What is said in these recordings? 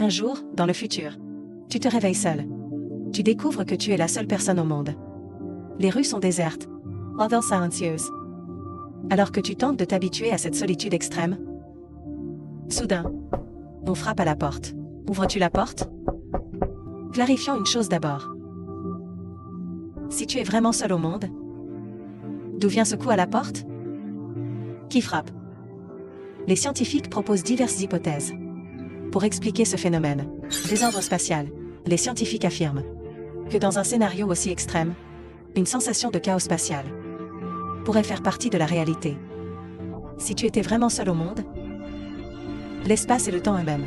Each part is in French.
Un jour, dans le futur, tu te réveilles seul. Tu découvres que tu es la seule personne au monde. Les rues sont désertes, other silencieuses. Alors que tu tentes de t'habituer à cette solitude extrême, soudain, on frappe à la porte. Ouvres-tu la porte? Clarifions une chose d'abord. Si tu es vraiment seul au monde, d'où vient ce coup à la porte? Qui frappe? Les scientifiques proposent diverses hypothèses pour expliquer ce phénomène. Désordre spatial. Les scientifiques affirment que dans un scénario aussi extrême, une sensation de chaos spatial pourrait faire partie de la réalité. Si tu étais vraiment seul au monde, l'espace et le temps eux-mêmes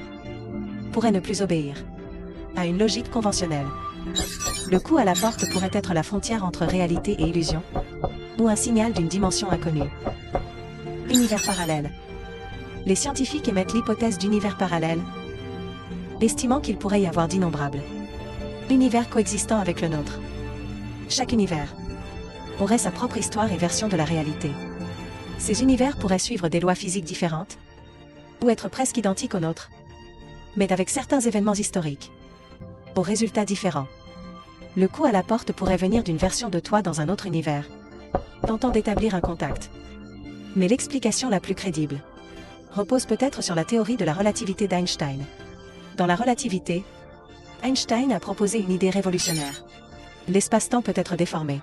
pourraient ne plus obéir à une logique conventionnelle. Le coup à la porte pourrait être la frontière entre réalité et illusion, ou un signal d'une dimension inconnue. Univers parallèle. Les scientifiques émettent l'hypothèse d'univers parallèle, estimant qu'il pourrait y avoir d'innombrables univers coexistant avec le nôtre. Chaque univers aurait sa propre histoire et version de la réalité. Ces univers pourraient suivre des lois physiques différentes, ou être presque identiques aux nôtres, mais avec certains événements historiques, aux résultats différents. Le coup à la porte pourrait venir d'une version de toi dans un autre univers, tentant d'établir un contact. Mais l'explication la plus crédible repose peut-être sur la théorie de la relativité d'Einstein. Dans la relativité, Einstein a proposé une idée révolutionnaire. L'espace-temps peut être déformé.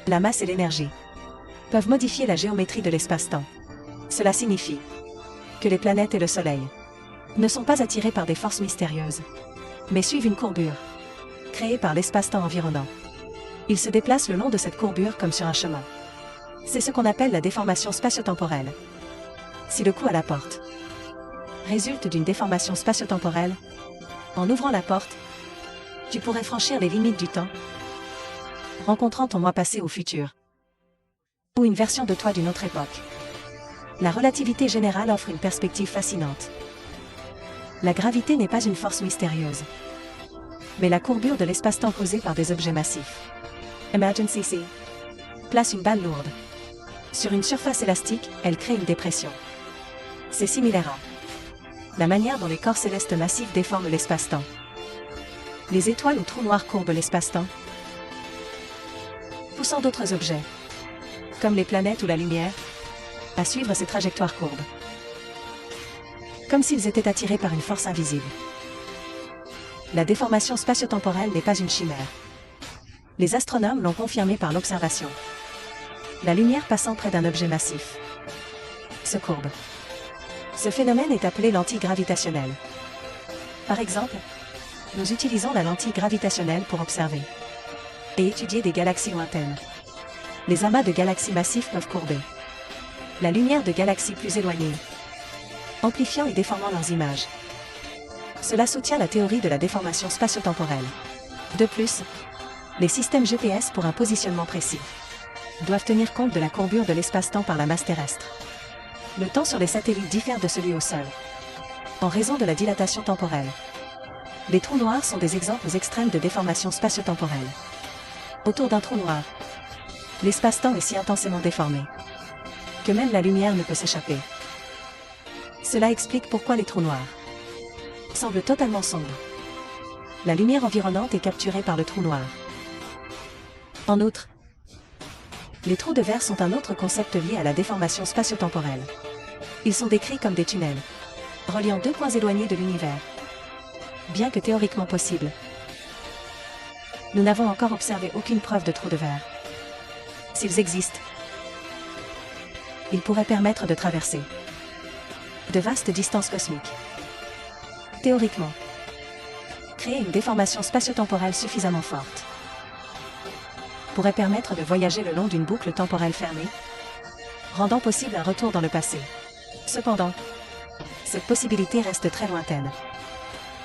La masse et l'énergie peuvent modifier la géométrie de l'espace-temps. Cela signifie que les planètes et le Soleil ne sont pas attirés par des forces mystérieuses, mais suivent une courbure créée par l'espace-temps environnant. Ils se déplacent le long de cette courbure comme sur un chemin. C'est ce qu'on appelle la déformation spatio-temporelle. Si le coup à la porte résulte d'une déformation spatio-temporelle, en ouvrant la porte, tu pourrais franchir les limites du temps, rencontrant ton moi passé au futur, ou une version de toi d'une autre époque. La relativité générale offre une perspective fascinante. La gravité n'est pas une force mystérieuse, mais la courbure de l'espace-temps causée par des objets massifs. Imagine CC place une balle lourde sur une surface élastique, elle crée une dépression. C'est similaire à la manière dont les corps célestes massifs déforment l'espace-temps. Les étoiles ou trous noirs courbent l'espace-temps, poussant d'autres objets, comme les planètes ou la lumière, à suivre ces trajectoires courbes, comme s'ils étaient attirés par une force invisible. La déformation spatio-temporelle n'est pas une chimère. Les astronomes l'ont confirmé par l'observation. La lumière passant près d'un objet massif se courbe. Ce phénomène est appelé lentille gravitationnelle. Par exemple, nous utilisons la lentille gravitationnelle pour observer et étudier des galaxies lointaines. Les amas de galaxies massifs peuvent courber la lumière de galaxies plus éloignées, amplifiant et déformant leurs images. Cela soutient la théorie de la déformation spatio-temporelle. De plus, les systèmes GPS pour un positionnement précis doivent tenir compte de la courbure de l'espace-temps par la masse terrestre. Le temps sur les satellites diffère de celui au sol, en raison de la dilatation temporelle. Les trous noirs sont des exemples extrêmes de déformation spatio-temporelle. Autour d'un trou noir, l'espace-temps est si intensément déformé que même la lumière ne peut s'échapper. Cela explique pourquoi les trous noirs semblent totalement sombres. La lumière environnante est capturée par le trou noir. En outre, les trous de verre sont un autre concept lié à la déformation spatio-temporelle. Ils sont décrits comme des tunnels, reliant deux points éloignés de l'univers. Bien que théoriquement possible, nous n'avons encore observé aucune preuve de trous de verre. S'ils existent, ils pourraient permettre de traverser de vastes distances cosmiques. Théoriquement, créer une déformation spatio-temporelle suffisamment forte pourrait permettre de voyager le long d'une boucle temporelle fermée, rendant possible un retour dans le passé. Cependant, cette possibilité reste très lointaine.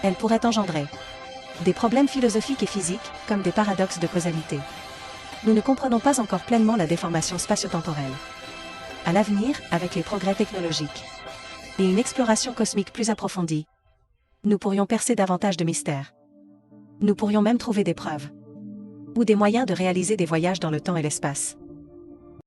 Elle pourrait engendrer des problèmes philosophiques et physiques, comme des paradoxes de causalité. Nous ne comprenons pas encore pleinement la déformation spatio-temporelle. À l'avenir, avec les progrès technologiques et une exploration cosmique plus approfondie, nous pourrions percer davantage de mystères. Nous pourrions même trouver des preuves ou des moyens de réaliser des voyages dans le temps et l'espace.